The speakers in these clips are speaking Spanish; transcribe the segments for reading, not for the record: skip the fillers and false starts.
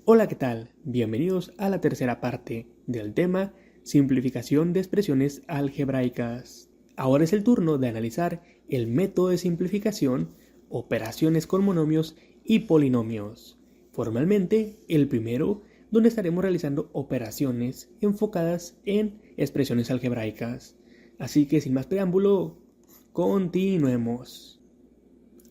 Hola, ¿qué tal? Bienvenidos a la tercera parte del tema simplificación de expresiones algebraicas. Ahora es el turno de analizar el método de simplificación, operaciones con monomios y polinomios. Formalmente, el primero, donde estaremos realizando operaciones enfocadas en expresiones algebraicas. Así que sin más preámbulo, continuemos.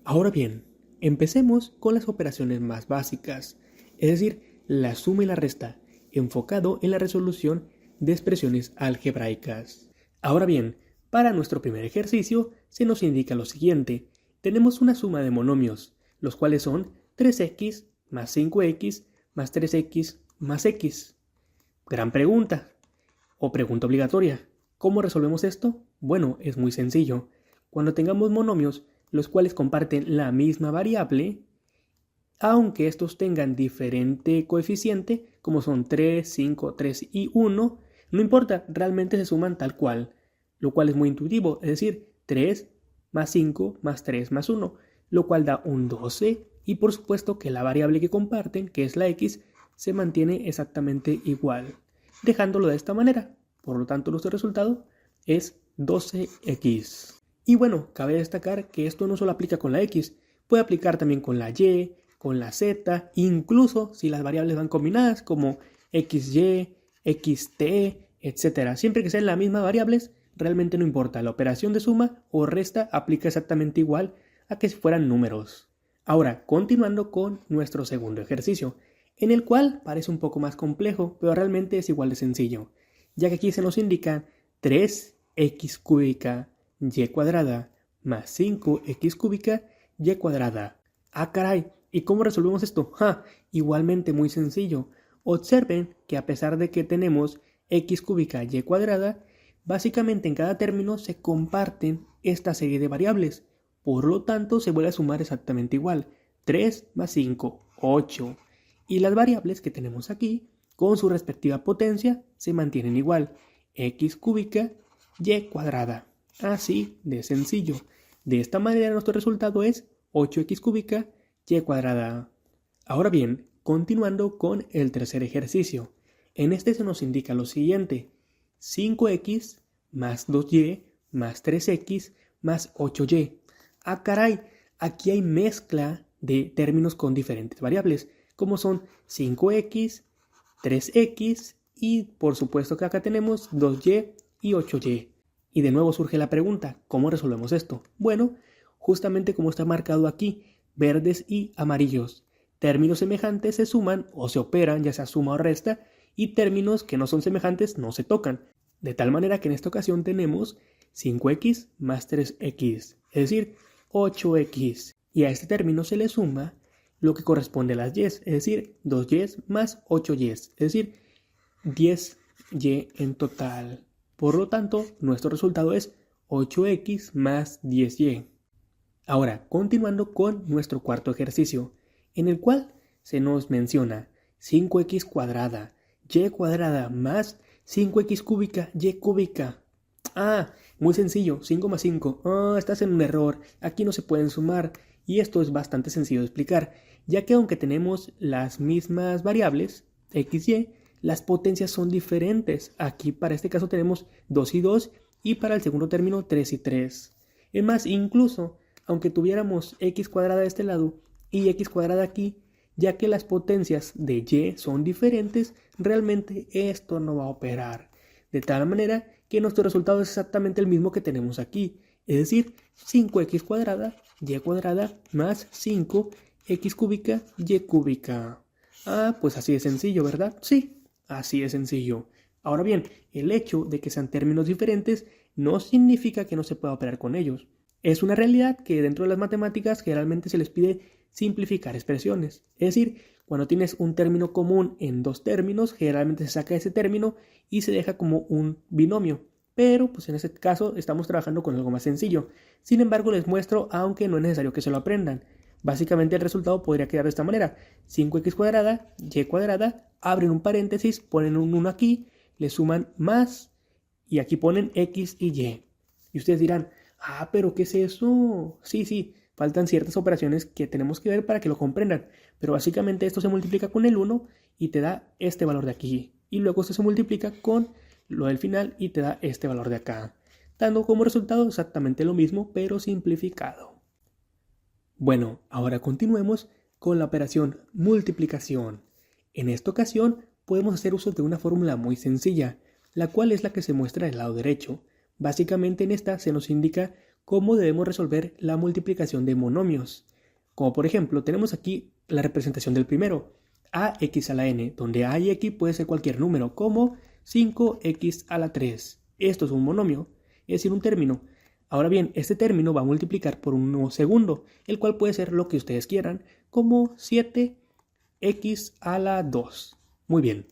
Ahora bien, empecemos con las operaciones más básicas, es decir, la suma y la resta, enfocado en la resolución de expresiones algebraicas. Ahora bien, para nuestro primer ejercicio se nos indica lo siguiente. Tenemos una suma de monomios, los cuales son 3x más 5x más 3x más x. Gran pregunta, o pregunta obligatoria. ¿Cómo resolvemos esto? Bueno, es muy sencillo. Cuando tengamos monomios, los cuales comparten la misma variable, aunque estos tengan diferente coeficiente, como son 3, 5, 3 y 1, no importa, realmente se suman tal cual, lo cual es muy intuitivo, es decir, 3 más 5 más 3 más 1, lo cual da un 12, y por supuesto que la variable que comparten, que es la x, se mantiene exactamente igual, dejándolo de esta manera. Por lo tanto, nuestro resultado es 12x. Y bueno, cabe destacar que esto no solo aplica con la x, puede aplicar también con la y, con la z, incluso si las variables van combinadas como xy, xt, etc. Siempre que sean las mismas variables, realmente no importa. La operación de suma o resta aplica exactamente igual a que si fueran números. Ahora, continuando con nuestro segundo ejercicio, en el cual parece un poco más complejo, pero realmente es igual de sencillo, ya que aquí se nos indica 3x cúbica y cuadrada más 5x cúbica y cuadrada. ¡Ah, caray! ¿Y cómo resolvemos esto? Igualmente muy sencillo. Observen que a pesar de que tenemos x cúbica y cuadrada, básicamente en cada término se comparten esta serie de variables. Por lo tanto, se vuelve a sumar exactamente igual. 3 más 5, 8. Y las variables que tenemos aquí, con su respectiva potencia, se mantienen igual. X cúbica y cuadrada. Así de sencillo. De esta manera nuestro resultado es 8x cúbica y cuadrada. Ahora bien, continuando con el tercer ejercicio. En este se nos indica lo siguiente. 5x más 2y más 3x más 8y. ¡Ah, caray! Aquí hay mezcla de términos con diferentes variables, como son 5x, 3x y por supuesto que acá tenemos 2y y 8y. Y de nuevo surge la pregunta, ¿cómo resolvemos esto? Bueno, justamente como está marcado aquí, verdes y amarillos. Términos semejantes se suman o se operan, ya sea suma o resta, y términos que no son semejantes no se tocan. De tal manera que en esta ocasión tenemos 5x más 3x, es decir, 8x. Y a este término se le suma lo que corresponde a las y, es decir, 2y más 8y, es decir, 10y en total. Por lo tanto, nuestro resultado es 8x más 10y. Ahora, continuando con nuestro cuarto ejercicio, en el cual se nos menciona 5x cuadrada, y cuadrada más 5x cúbica, y cúbica. Muy sencillo, 5 más 5. Estás en un error, aquí no se pueden sumar, y esto es bastante sencillo de explicar, ya que aunque tenemos las mismas variables, x, y, las potencias son diferentes. Aquí para este caso tenemos 2 y 2, y para el segundo término 3 y 3. Es más, incluso aunque tuviéramos x cuadrada de este lado y x cuadrada aquí, ya que las potencias de y son diferentes, realmente esto no va a operar. De tal manera que nuestro resultado es exactamente el mismo que tenemos aquí, es decir, 5x cuadrada y cuadrada más 5x cúbica y cúbica. Pues así de sencillo, ¿verdad? Sí, así de sencillo. Ahora bien, el hecho de que sean términos diferentes no significa que no se pueda operar con ellos. Es una realidad que dentro de las matemáticas generalmente se les pide simplificar expresiones. Es decir, cuando tienes un término común en dos términos, generalmente se saca ese término y se deja como un binomio. Pero pues en este caso estamos trabajando con algo más sencillo. Sin embargo, les muestro, aunque no es necesario que se lo aprendan. Básicamente el resultado podría quedar de esta manera. 5x cuadrada, y cuadrada, abren un paréntesis, ponen un 1 aquí, le suman más y aquí ponen x y y. Y ustedes dirán, pero ¿qué es eso? Sí, faltan ciertas operaciones que tenemos que ver para que lo comprendan. Pero básicamente esto se multiplica con el 1 y te da este valor de aquí. Y luego esto se multiplica con lo del final y te da este valor de acá, dando como resultado exactamente lo mismo, pero simplificado. Bueno, ahora continuemos con la operación multiplicación. En esta ocasión podemos hacer uso de una fórmula muy sencilla, la cual es la que se muestra del lado derecho. Básicamente en esta se nos indica cómo debemos resolver la multiplicación de monomios. Como por ejemplo, tenemos aquí la representación del primero, ax a la n, donde a y x puede ser cualquier número, como 5x a la 3. Esto es un monomio, es decir, un término. Ahora bien, este término va a multiplicar por un nuevo segundo, el cual puede ser lo que ustedes quieran, como 7x a la 2. Muy bien.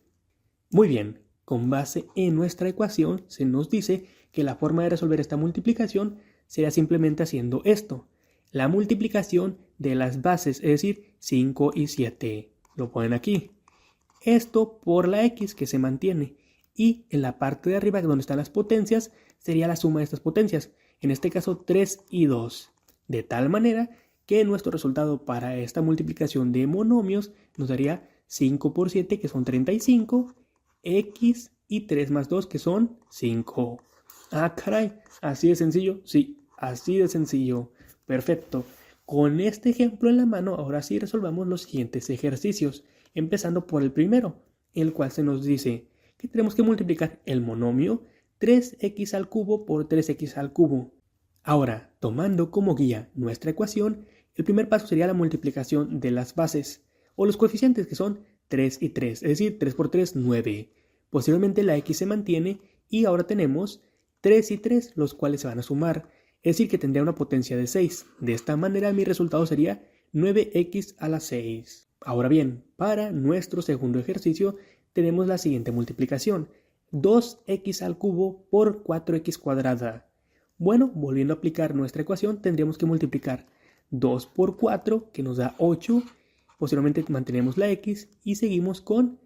Muy bien, con base en nuestra ecuación se nos dice que la forma de resolver esta multiplicación será simplemente haciendo esto. La multiplicación de las bases, es decir, 5 y 7. Lo ponen aquí. Esto por la x que se mantiene. Y en la parte de arriba, donde están las potencias, sería la suma de estas potencias. En este caso 3 y 2. De tal manera que nuestro resultado para esta multiplicación de monomios nos daría 5 por 7, que son 35, x y 3 más 2, que son 5. Ah, caray, ¿así de sencillo? Sí, así de sencillo. Perfecto. Con este ejemplo en la mano, ahora sí resolvamos los siguientes ejercicios, empezando por el primero, el cual se nos dice que tenemos que multiplicar el monomio 3x al cubo por 3x al cubo. Ahora, tomando como guía nuestra ecuación, el primer paso sería la multiplicación de las bases, o los coeficientes, que son 3 y 3, es decir, 3 por 3, 9. Posteriormente la x se mantiene y ahora tenemos 3 y 3, los cuales se van a sumar, es decir, que tendría una potencia de 6. De esta manera mi resultado sería 9x a la 6. Ahora bien, para nuestro segundo ejercicio tenemos la siguiente multiplicación, 2x al cubo por 4x cuadrada. Bueno, volviendo a aplicar nuestra ecuación, tendríamos que multiplicar 2 por 4, que nos da 8. Posteriormente mantenemos la x y seguimos con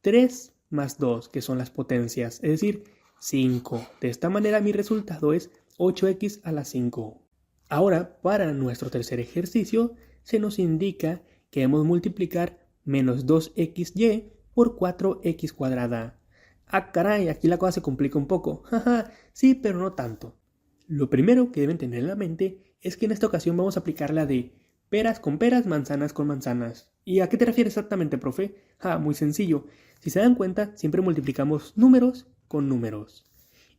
3 más 2, que son las potencias, es decir, 5. De esta manera mi resultado es 8x a la 5. Ahora, para nuestro tercer ejercicio, se nos indica que debemos multiplicar menos 2xy por 4x cuadrada. Ah, caray, aquí la cosa se complica un poco. Jaja, sí, pero no tanto. Lo primero que deben tener en la mente es que en esta ocasión vamos a aplicar la de peras con peras, manzanas con manzanas. ¿Y a qué te refieres exactamente, profe? Muy sencillo. Si se dan cuenta, siempre multiplicamos números con números.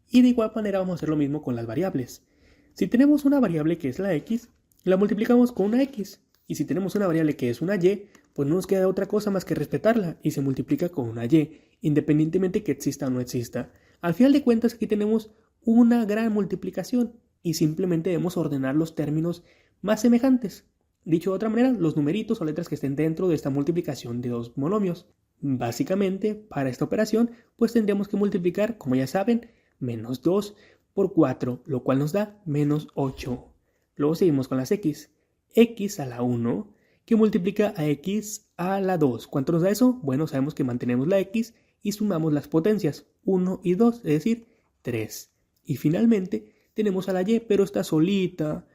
Y de igual manera vamos a hacer lo mismo con las variables. Si tenemos una variable que es la x, la multiplicamos con una x. Y si tenemos una variable que es una y, pues no nos queda otra cosa más que respetarla y se multiplica con una y, independientemente que exista o no exista. Al final de cuentas aquí tenemos una gran multiplicación y simplemente debemos ordenar los términos más semejantes. Dicho de otra manera, los numeritos o letras que estén dentro de esta multiplicación de dos monomios. Básicamente, para esta operación, pues tendríamos que multiplicar, como ya saben, menos 2 por 4, lo cual nos da menos 8. Luego seguimos con las x. X a la 1, que multiplica a x a la 2. ¿Cuánto nos da eso? Bueno, sabemos que mantenemos la x y sumamos las potencias, 1 y 2, es decir, 3. Y finalmente tenemos a la y, pero está solita.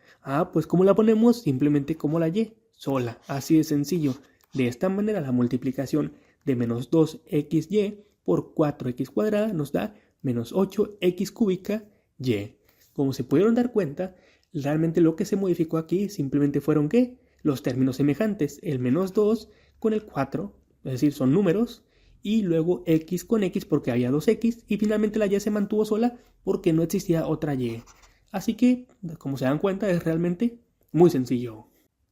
Pues ¿cómo la ponemos? Simplemente como la y, sola, así de sencillo. De esta manera la multiplicación de menos 2xy por 4x cuadrada nos da menos 8x cúbica y. Como se pudieron dar cuenta, realmente lo que se modificó aquí simplemente fueron ¿qué? Los términos semejantes, el menos 2 con el 4, es decir, son números, y luego x con x porque había 2x, y finalmente la y se mantuvo sola porque no existía otra y. Así que, como se dan cuenta, es realmente muy sencillo.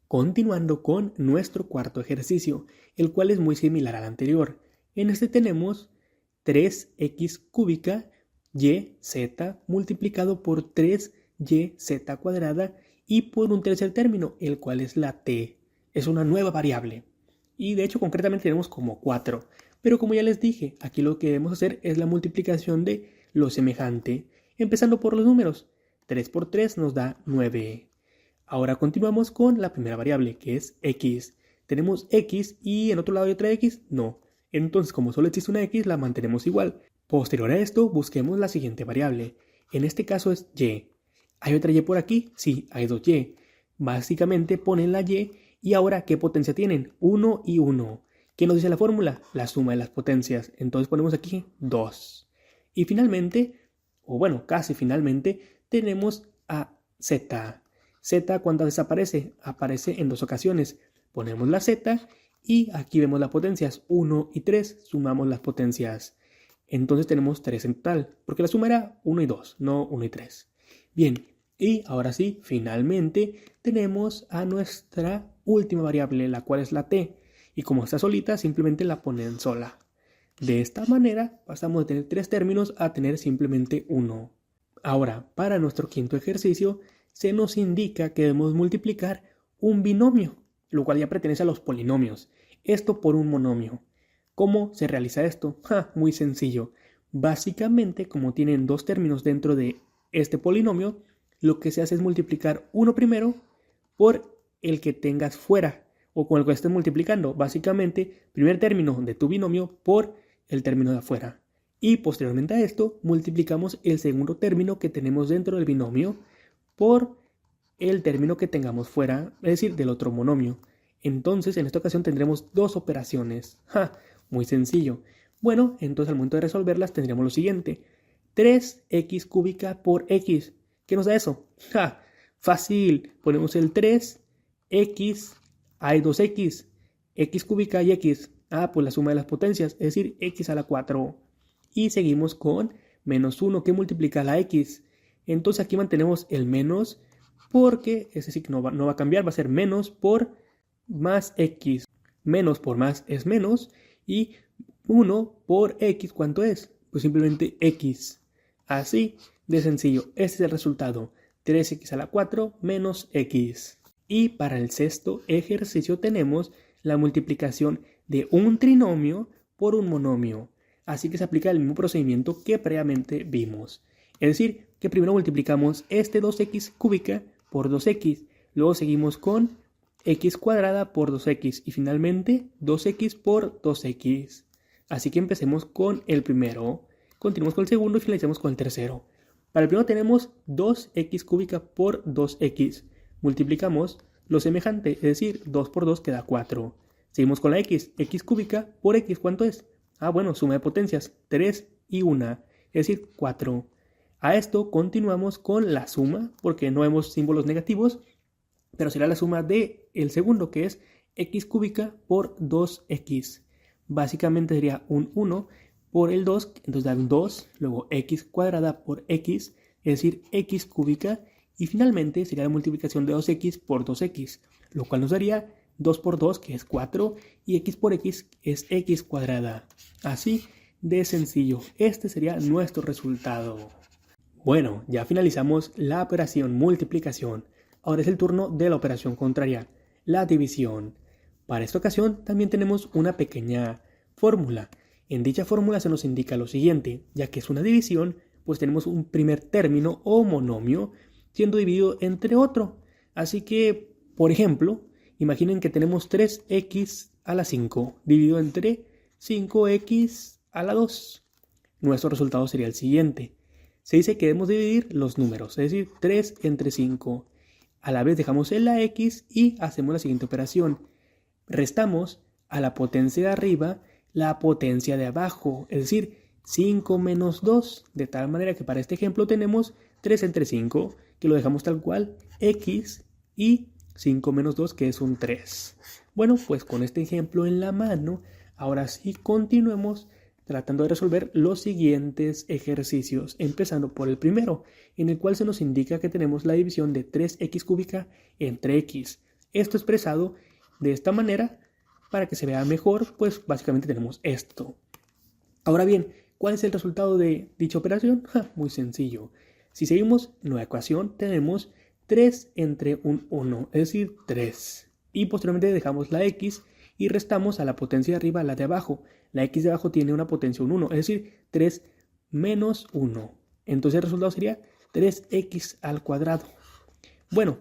Continuando con nuestro cuarto ejercicio, el cual es muy similar al anterior. En este tenemos 3x cúbica y z multiplicado por 3yz cuadrada y por un tercer término, el cual es la t. Es una nueva variable. Y de hecho concretamente tenemos como 4. Pero como ya les dije, aquí lo que debemos hacer es la multiplicación de lo semejante, empezando por los números. 3 por 3 nos da 9. Ahora continuamos con la primera variable, que es x. ¿Tenemos x y en otro lado hay otra x? No. Entonces, como solo existe una x, la mantenemos igual. Posterior a esto, busquemos la siguiente variable. En este caso es y. ¿Hay otra y por aquí? Sí, hay 2y. Básicamente ponen la y ahora ¿qué potencia tienen? 1 y 1. ¿Qué nos dice la fórmula? La suma de las potencias. Entonces ponemos aquí 2. Y finalmente, o bueno, casi finalmente, tenemos a z. Z, ¿cuántas veces aparece? Aparece en 2 ocasiones. Ponemos la z y aquí vemos las potencias 1 y 3. Sumamos las potencias. Entonces tenemos 3 en total, porque la suma era 1 y 2, no 1 y 3. Bien, y ahora sí, finalmente tenemos a nuestra última variable, la cual es la t. Y como está solita, simplemente la ponen sola. De esta manera pasamos de tener 3 términos a tener simplemente 1. Ahora, para nuestro quinto ejercicio, se nos indica que debemos multiplicar un binomio, lo cual ya pertenece a los polinomios. Esto por un monomio. ¿Cómo se realiza esto? Muy sencillo. Básicamente, como tienen 2 términos dentro de este polinomio, lo que se hace es multiplicar uno primero por el que tengas fuera o con el que estés multiplicando. Básicamente, primer término de tu binomio por el término de afuera. Y posteriormente a esto, multiplicamos el segundo término que tenemos dentro del binomio por el término que tengamos fuera, es decir, del otro monomio. Entonces, en esta ocasión tendremos 2 operaciones. Muy sencillo. Bueno, entonces al momento de resolverlas tendríamos lo siguiente. 3x cúbica por x. ¿Qué nos da eso? Fácil. Ponemos el 3x, hay 2x, x cúbica y x. Pues la suma de las potencias, es decir, x a la 4. Y seguimos con menos 1 que multiplica la x. Entonces aquí mantenemos el menos porque ese sí que no va a cambiar, va a ser menos por más x. Menos por más es menos y 1 por x, ¿cuánto es? Pues simplemente x. Así de sencillo, este es el resultado. 3x a la 4 menos x. Y para el sexto ejercicio tenemos la multiplicación de un trinomio por un monomio. Así que se aplica el mismo procedimiento que previamente vimos. Es decir, que primero multiplicamos este 2x cúbica por 2x. Luego seguimos con x cuadrada por 2x. Y finalmente 2x por 2x. Así que empecemos con el primero. Continuamos con el segundo y finalizamos con el tercero. Para el primero tenemos 2x cúbica por 2x. Multiplicamos lo semejante, es decir, 2 por 2 queda 4. Seguimos con la x cúbica por x, ¿cuánto es? Bueno, suma de potencias, 3 y 1, es decir, 4. A esto continuamos con la suma, porque no vemos símbolos negativos, pero será la suma del segundo, que es x cúbica por 2x. Básicamente sería un 1 por el 2, entonces da un 2, luego x cuadrada por x, es decir, x cúbica, y finalmente sería la multiplicación de 2x por 2x, lo cual nos daría 2 por 2, que es 4, y x por x es x cuadrada. Así de sencillo, este sería nuestro resultado. Bueno, ya finalizamos la operación multiplicación. Ahora es el turno de la operación contraria, la división. Para esta ocasión también tenemos una pequeña fórmula. En dicha fórmula se nos indica lo siguiente, ya que es una división, pues tenemos un primer término o monomio siendo dividido entre otro. Así que, por ejemplo, imaginen que tenemos 3x a la 5 dividido entre 5x a la 2. Nuestro resultado sería el siguiente. Se dice que debemos dividir los números, es decir, 3 entre 5. A la vez dejamos en la x y hacemos la siguiente operación. Restamos a la potencia de arriba la potencia de abajo, es decir, 5 menos 2, de tal manera que para este ejemplo tenemos 3 entre 5, que lo dejamos tal cual, x y 5 menos 2, que es un 3. Bueno, pues con este ejemplo en la mano, ahora sí continuemos tratando de resolver los siguientes ejercicios, empezando por el primero, en el cual se nos indica que tenemos la división de 3x cúbica entre x. Esto expresado de esta manera, para que se vea mejor, pues básicamente tenemos esto. Ahora bien, ¿cuál es el resultado de dicha operación? Muy sencillo. Si seguimos la ecuación, tenemos 3 entre un 1, es decir, 3. Y posteriormente dejamos la x y restamos a la potencia de arriba la de abajo. La x de abajo tiene una potencia un 1, es decir, 3 menos 1. Entonces el resultado sería 3x al cuadrado. Bueno,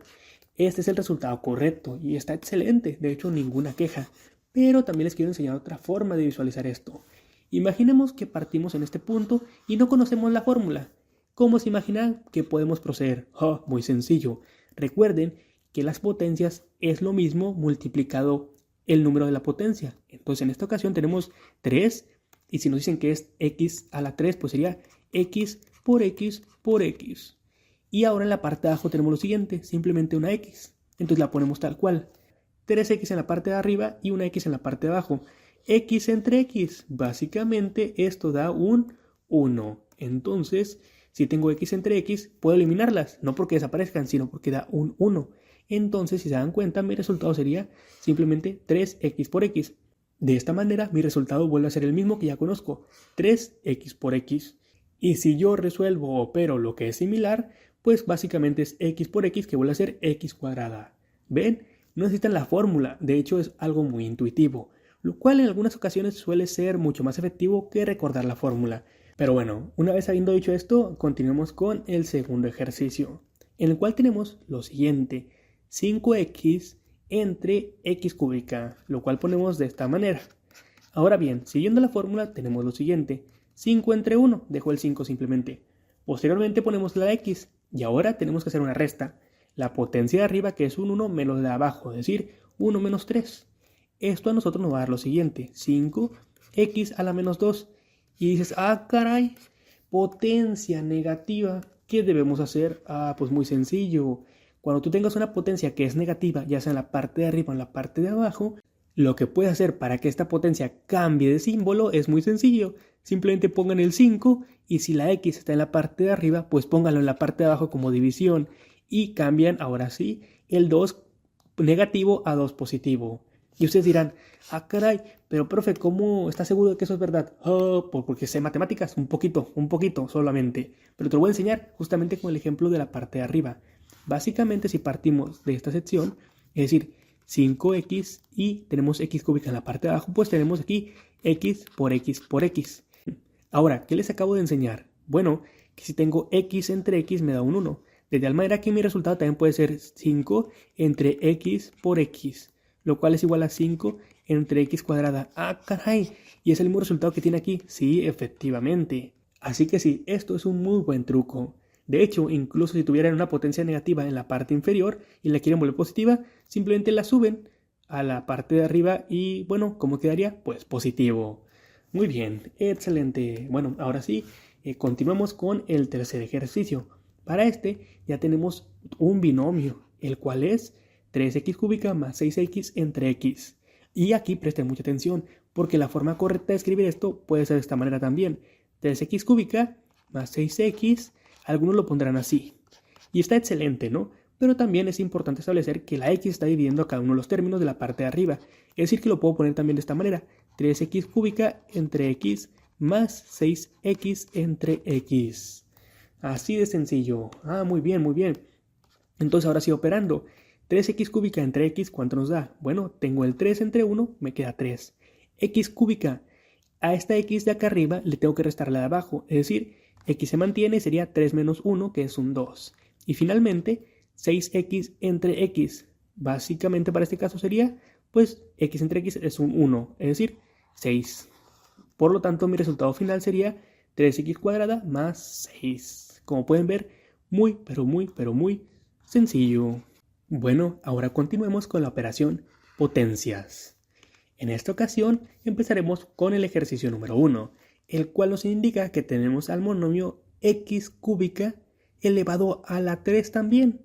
este es el resultado correcto y está excelente, de hecho ninguna queja. Pero también les quiero enseñar otra forma de visualizar esto. Imaginemos que partimos en este punto y no conocemos la fórmula. ¿Cómo se imaginan que podemos proceder? Muy sencillo. Recuerden que las potencias es lo mismo multiplicado el número de la potencia. Entonces en esta ocasión tenemos 3 y si nos dicen que es x a la 3, pues sería x por x por x. Y ahora en la parte de abajo tenemos lo siguiente, simplemente una x. Entonces la ponemos tal cual. 3x en la parte de arriba y una x en la parte de abajo. X entre x, básicamente esto da un 1. Entonces, si tengo x entre x, puedo eliminarlas, no porque desaparezcan, sino porque da un 1. Entonces, si se dan cuenta, mi resultado sería simplemente 3x por x. De esta manera, mi resultado vuelve a ser el mismo que ya conozco, 3x por x. Y si yo resuelvo o opero lo que es similar, pues básicamente es x por x que vuelve a ser x cuadrada. ¿Ven? No necesitan la fórmula, de hecho es algo muy intuitivo, lo cual en algunas ocasiones suele ser mucho más efectivo que recordar la fórmula. Pero bueno, una vez habiendo dicho esto, continuemos con el segundo ejercicio, en el cual tenemos lo siguiente, 5x entre x cúbica, lo cual ponemos de esta manera. Ahora bien, siguiendo la fórmula tenemos lo siguiente, 5 entre 1, dejo el 5 simplemente. Posteriormente ponemos la x y ahora tenemos que hacer una resta. La potencia de arriba, que es un 1, menos la de abajo, es decir, 1 menos 3. Esto a nosotros nos va a dar lo siguiente, 5x a la menos 2. Y dices, ah, caray, potencia negativa, ¿qué debemos hacer? Ah, pues muy sencillo. Cuando tú tengas una potencia que es negativa, ya sea en la parte de arriba o en la parte de abajo, lo que puedes hacer para que esta potencia cambie de símbolo es muy sencillo. Simplemente pongan el 5 y si la x está en la parte de arriba, pues pónganlo en la parte de abajo como división. Y cambian, ahora sí, el 2 negativo a 2 positivo. Y ustedes dirán, ah caray, pero profe, ¿cómo estás seguro de que eso es verdad? Oh, porque sé matemáticas, un poquito solamente. Pero te lo voy a enseñar justamente con el ejemplo de la parte de arriba. Básicamente si partimos de esta sección, es decir, 5x y tenemos x cúbica en la parte de abajo, pues tenemos aquí x por x por x. Ahora, ¿qué les acabo de enseñar? Bueno, que si tengo x entre x me da un 1. De tal manera que mi resultado también puede ser 5 entre x por x, lo cual es igual a 5 entre x cuadrada. ¡Ah, caray! ¿Y es el mismo resultado que tiene aquí? Sí, efectivamente. Así que sí, esto es un muy buen truco. De hecho, incluso si tuvieran una potencia negativa en la parte inferior y la quieren volver positiva, simplemente la suben a la parte de arriba y, bueno, ¿cómo quedaría? Pues positivo. Muy bien, excelente. Bueno, ahora sí, continuamos con el tercer ejercicio. Para este ya tenemos un binomio, el cual es 3x cúbica más 6x entre x. Y aquí presten mucha atención, porque la forma correcta de escribir esto puede ser de esta manera también. 3x cúbica más 6x, algunos lo pondrán así. Y está excelente, ¿no? Pero también es importante establecer que la x está dividiendo a cada uno de los términos de la parte de arriba. Es decir, que lo puedo poner también de esta manera. 3x cúbica entre x más 6x entre x. Así de sencillo. Ah, muy bien, muy bien. Entonces ahora sí operando. 3x cúbica entre x, ¿cuánto nos da? Bueno, tengo el 3 entre 1, me queda 3. X cúbica. A esta x de acá arriba le tengo que restar la de abajo. Es decir, x se mantiene, sería 3 menos 1, que es un 2. Y finalmente, 6x entre x. Básicamente para este caso sería, pues, x entre x es un 1, es decir, 6. Por lo tanto, mi resultado final sería 3x cuadrada más 6. Como pueden ver, muy sencillo. Bueno, ahora continuemos con la operación potencias. En esta ocasión empezaremos con el ejercicio número 1, el cual nos indica que tenemos al monomio x cúbica elevado a la 3 también.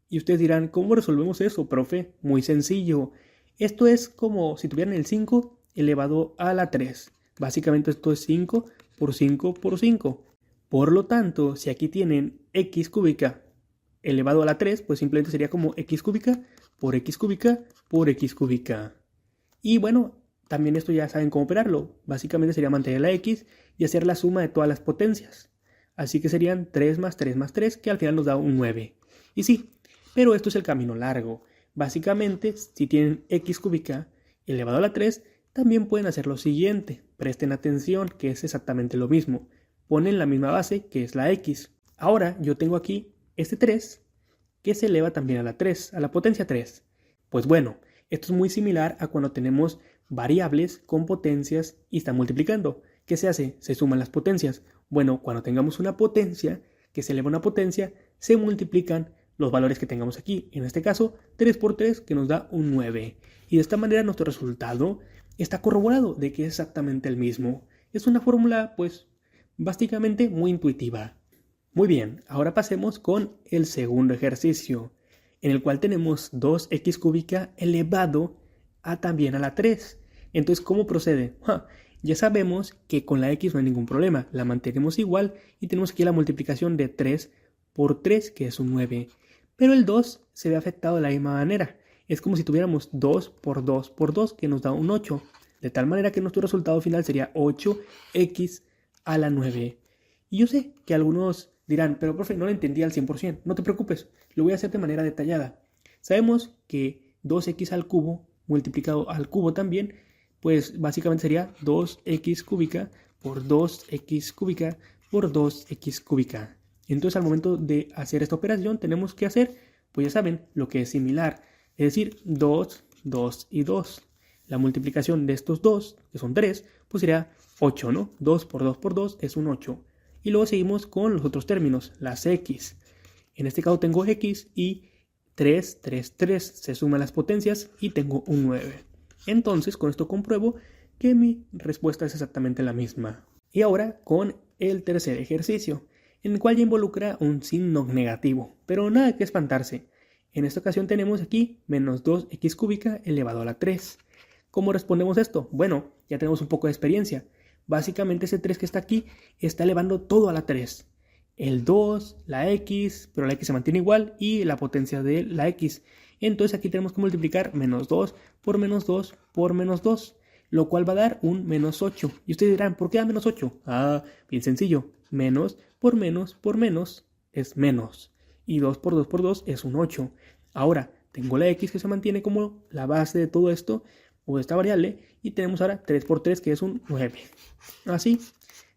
Y ustedes dirán, ¿cómo resolvemos eso, profe? Muy sencillo. Esto es como si tuvieran el 5 elevado a la 3. Básicamente esto es 5 por 5 por 5. Por lo tanto, si aquí tienen x cúbica elevado a la 3, pues simplemente sería como x cúbica por x cúbica por x cúbica. Y bueno, también esto ya saben cómo operarlo. Básicamente sería mantener la x y hacer la suma de todas las potencias. Así que serían 3 más 3 más 3, que al final nos da un 9. Y sí, pero esto es el camino largo. Básicamente, si tienen x cúbica elevado a la 3, también pueden hacer lo siguiente. Presten atención, que es exactamente lo mismo. Ponen la misma base, que es la x. Ahora yo tengo aquí este 3, que se eleva también a la 3, a la potencia 3. Pues bueno, esto es muy similar a cuando tenemos variables con potencias y están multiplicando. ¿Qué se hace? Se suman las potencias. Bueno, cuando tengamos una potencia que se eleva a una potencia, se multiplican los valores que tengamos aquí. En este caso, 3 por 3 que nos da un 9. Y de esta manera nuestro resultado está corroborado de que es exactamente el mismo. Es una fórmula, pues, básicamente muy intuitiva. Muy bien, ahora pasemos con el segundo ejercicio, en el cual tenemos 2x cúbica elevado a también a la 3. Entonces, ¿cómo procede? Ya sabemos que con la x no hay ningún problema, la mantenemos igual y tenemos aquí la multiplicación de 3 por 3, que es un 9. Pero el 2 se ve afectado de la misma manera. Es como si tuviéramos 2 por 2 por 2, que nos da un 8. De tal manera que nuestro resultado final sería 8x a la 9. Y yo sé que algunos dirán, pero profe, no lo entendí al 100%. No te preocupes, lo voy a hacer de manera detallada. Sabemos que 2x al cubo multiplicado al cubo también, pues básicamente sería 2x cúbica por 2x cúbica por 2x cúbica. Entonces al momento de hacer esta operación tenemos que hacer, pues ya saben, lo que es similar. Es decir, 2, 2 y 2. La multiplicación de estos dos, que son 3, pues sería 8, ¿no? 2 por 2 por 2 es un 8. Y luego seguimos con los otros términos, las x. En este caso tengo x y 3, 3, 3 se suman las potencias y tengo un 9. Entonces con esto compruebo que mi respuesta es exactamente la misma. Y ahora con el tercer ejercicio, en el cual ya involucra un signo negativo, pero nada que espantarse. En esta ocasión tenemos aquí menos 2x cúbica elevado a la 3. ¿Cómo respondemos esto? Bueno, ya tenemos un poco de experiencia. Básicamente ese 3 que está aquí está elevando todo a la 3. El 2, la x, pero la x se mantiene igual y la potencia de la x. Entonces aquí tenemos que multiplicar menos 2 por menos 2 por menos 2, lo cual va a dar un menos 8. Y ustedes dirán, ¿por qué da menos 8? Bien sencillo. Menos por menos es menos. Y 2 por 2 es un 8. Ahora, tengo la x que se mantiene como la base de todo esto, o de esta variable, y tenemos ahora 3 por 3 que es un 9. Así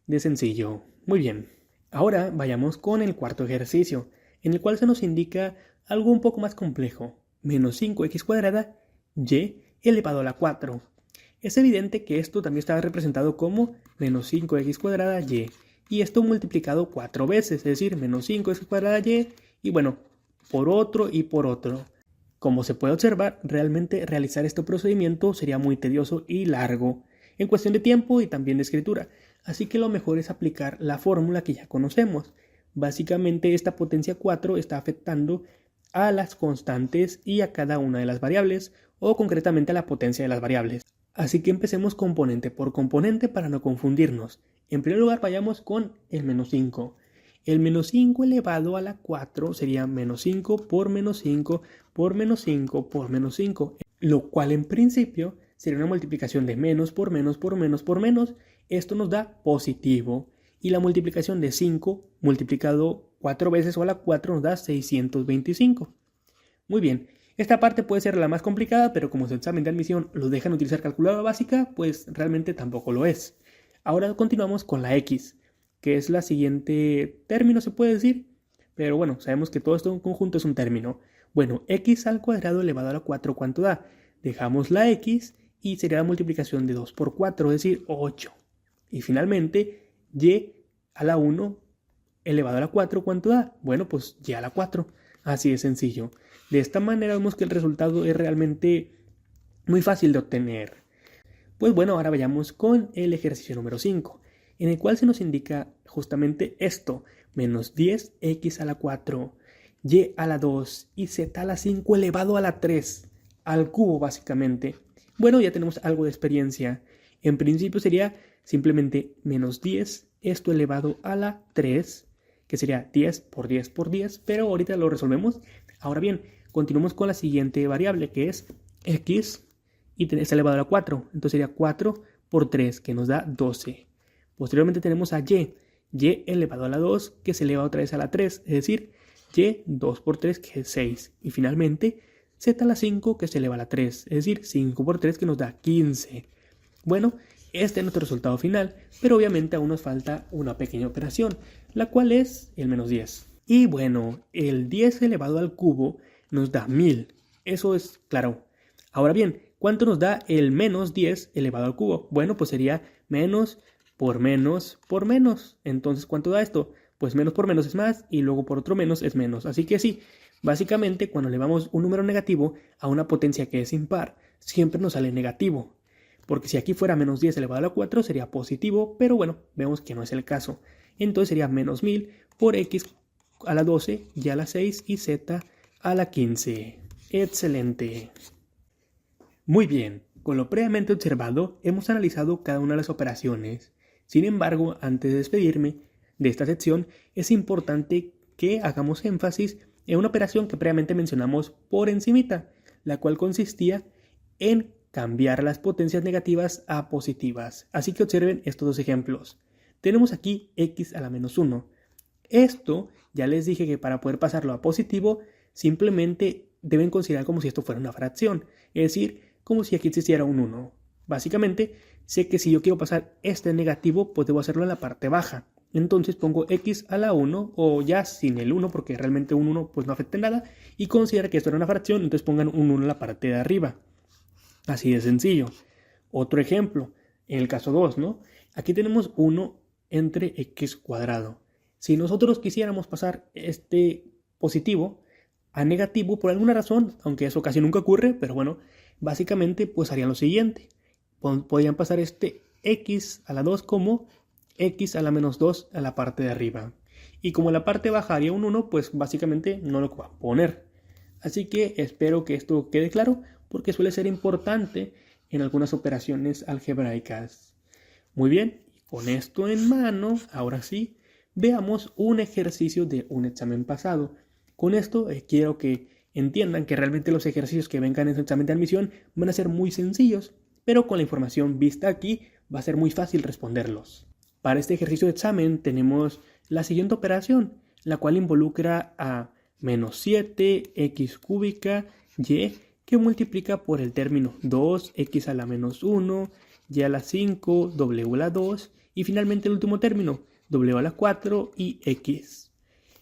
de sencillo. Muy bien. Ahora vayamos con el cuarto ejercicio, en el cual se nos indica algo un poco más complejo. Menos 5x cuadrada y elevado a la 4. Es evidente que esto también está representado como menos 5x cuadrada y esto multiplicado 4 veces, es decir, menos 5x cuadrada y bueno, por otro y por otro. Como se puede observar, realmente realizar este procedimiento sería muy tedioso y largo, en cuestión de tiempo y también de escritura, así que lo mejor es aplicar la fórmula que ya conocemos. Básicamente esta potencia 4 está afectando a las constantes y a cada una de las variables, o concretamente a la potencia de las variables. Así que empecemos componente por componente para no confundirnos. En primer lugar vayamos con el menos 5. El menos 5 elevado a la 4 sería menos 5 por menos 5 por menos 5 por menos 5, lo cual en principio sería una multiplicación de menos por menos por menos por menos. Esto nos da positivo. Y la multiplicación de 5 multiplicado 4 veces o a la 4 nos da 625. Muy bien, esta parte puede ser la más complicada, pero como su examen de admisión los dejan utilizar calculadora básica, pues realmente tampoco lo es. Ahora continuamos con la x, que es la siguiente término, se puede decir. Pero bueno, sabemos que todo esto en conjunto es un término. Bueno, x al cuadrado elevado a la 4, ¿cuánto da? Dejamos la x y sería la multiplicación de 2 por 4, es decir, 8. Y finalmente, y a la 1 elevado a la 4, ¿cuánto da? Bueno, pues y a la 4. Así de sencillo. De esta manera vemos que el resultado es realmente muy fácil de obtener. Pues bueno, ahora vayamos con el ejercicio número 5, en el cual se nos indica justamente esto, menos 10x a la 4, y a la 2 y z a la 5 elevado a la 3, al cubo básicamente. Bueno, ya tenemos algo de experiencia. En principio sería simplemente menos 10, esto elevado a la 3, que sería 10 por 10 por 10, pero ahorita lo resolvemos. Ahora bien, continuamos con la siguiente variable, que es x, y está elevado a la 4, entonces sería 4 por 3, que nos da 12. Posteriormente tenemos a y elevado a la 2, que se eleva otra vez a la 3, es decir, y 2 por 3, que es 6. Y finalmente, z a la 5, que se eleva a la 3, es decir, 5 por 3, que nos da 15. Bueno, este es nuestro resultado final, pero obviamente aún nos falta una pequeña operación, la cual es el menos 10. Y bueno, el 10 elevado al cubo nos da 1000. Eso es claro. Ahora bien, ¿cuánto nos da el menos 10 elevado al cubo? Bueno, pues sería menos por menos por menos. Entonces, ¿cuánto da esto? Pues menos por menos es más y luego por otro menos es menos. Así que sí, Básicamente, cuando elevamos un número negativo a una potencia que es impar, siempre nos sale negativo. Porque si aquí fuera menos 10 elevado a la 4 sería positivo, pero bueno, vemos que no es el caso. Entonces sería menos 1000 por x a la 12, y a la 6 y z a la 15. Excelente. Muy bien, con lo previamente observado hemos analizado cada una de las operaciones. Sin embargo, antes de despedirme de esta sección, es importante que hagamos énfasis en una operación que previamente mencionamos por encimita, la cual consistía en cambiar las potencias negativas a positivas. Así que observen estos dos ejemplos. Tenemos aquí x a la menos 1. Esto ya les dije que para poder pasarlo a positivo, simplemente deben considerar como si esto fuera una fracción, es decir, como si aquí existiera un 1. Básicamente, sé que si yo quiero pasar este negativo, pues debo hacerlo en la parte baja. Entonces pongo x a la 1, o ya sin el 1, porque realmente un 1 pues no afecta en nada, y considera que esto era una fracción, entonces pongan un 1 en la parte de arriba. Así de sencillo. Otro ejemplo, en el caso 2, ¿no? Aquí tenemos 1 entre x cuadrado. Si nosotros quisiéramos pasar este positivo a negativo por alguna razón, aunque eso casi nunca ocurre, pero bueno, básicamente pues harían lo siguiente. Podrían pasar este x a la 2 como x a la menos 2 a la parte de arriba. Y como la parte baja haría un 1, pues básicamente no lo voy a poner. Así que espero que esto quede claro, porque suele ser importante en algunas operaciones algebraicas. Muy bien, con esto en mano, ahora sí, veamos un ejercicio de un examen pasado. Con esto quiero que entiendan que realmente los ejercicios que vengan en su examen de admisión van a ser muy sencillos, pero con la información vista aquí va a ser muy fácil responderlos. Para este ejercicio de examen tenemos la siguiente operación, la cual involucra a menos 7x cúbica y que multiplica por el término 2x a la menos 1, y a la 5, w a la 2 y finalmente el último término, w a la 4 y x.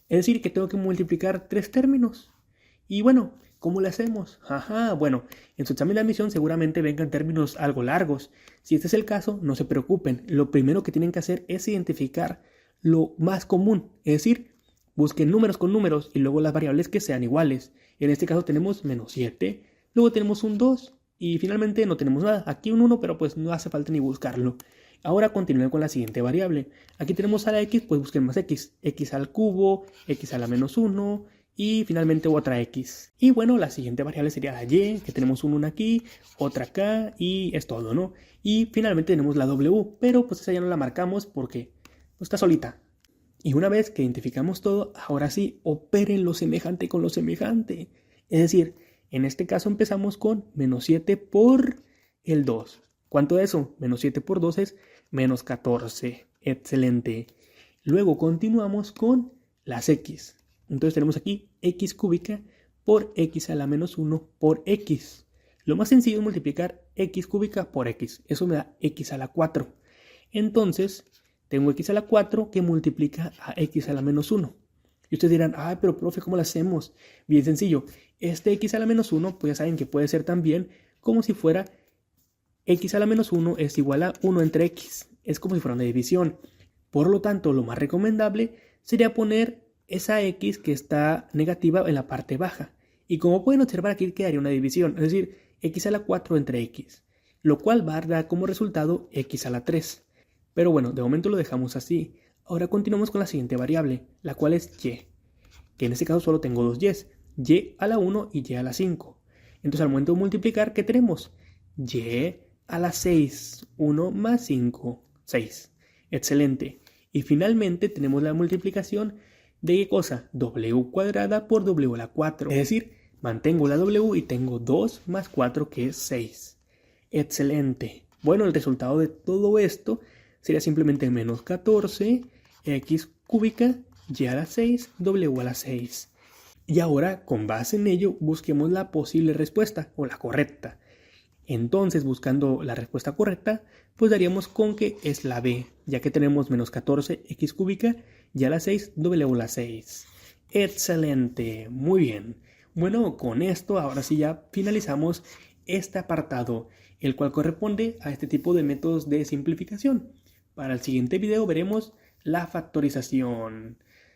Es decir, que tengo que multiplicar tres términos. Y bueno, ¿cómo lo hacemos? Bueno, en su examen de admisión seguramente vengan términos algo largos. Si este es el caso, no se preocupen. Lo primero que tienen que hacer es identificar lo más común, es decir, busquen números con números y luego las variables que sean iguales. En este caso tenemos menos 7, luego tenemos un 2 y finalmente no tenemos nada. Aquí un 1, pero pues no hace falta ni buscarlo. Ahora continúen con la siguiente variable. Aquí tenemos a la x, pues busquen más x. X al cubo, x a la menos 1 y finalmente otra x. Y bueno, la siguiente variable sería la y, que tenemos un 1 aquí, otra acá y es todo, ¿no? Y finalmente tenemos la w, pero pues esa ya no la marcamos porque pues, está solita. Y una vez que identificamos todo, ahora sí, operen lo semejante con lo semejante. Es decir, en este caso empezamos con menos 7 por el 2. ¿Cuánto es eso? Menos 7 por 2 es menos 14. Excelente. Luego continuamos con las x. Entonces tenemos aquí x cúbica por x a la menos 1 por x. Lo más sencillo es multiplicar x cúbica por x. Eso me da x a la 4. Entonces tengo x a la 4 que multiplica a x a la menos 1. Y ustedes dirán, ay, pero profe, ¿cómo lo hacemos? Bien sencillo. Este x a la menos 1, pues ya saben que puede ser también como si fuera x a la menos 1 es igual a 1 entre x. Es como si fuera una división. Por lo tanto, lo más recomendable sería poner esa x que está negativa en la parte baja. Y como pueden observar, aquí quedaría una división, es decir, x a la 4 entre x, lo cual va a dar como resultado x a la 3. Pero bueno, de momento lo dejamos así. Ahora continuamos con la siguiente variable, la cual es y, que en este caso solo tengo dos y's, y a la 1 y y a la 5. Entonces al momento de multiplicar, ¿qué tenemos? Y a la 6, 1 más 5, 6. Excelente. Y finalmente tenemos la multiplicación de ¿qué cosa? W cuadrada por W a la 4. Es decir, mantengo la W y tengo 2 más 4 que es 6. Excelente. Bueno, el resultado de todo esto sería simplemente menos 14 x cúbica y a la 6, W a la 6. Y ahora, con base en ello, busquemos la posible respuesta o la correcta. Entonces, buscando la respuesta correcta, pues daríamos con que es la B, ya que tenemos menos 14 x cúbica y a la 6, W a la 6. Excelente, muy bien. Bueno, con esto ahora sí ya finalizamos este apartado, el cual corresponde a este tipo de métodos de simplificación. Para el siguiente video veremos la factorización.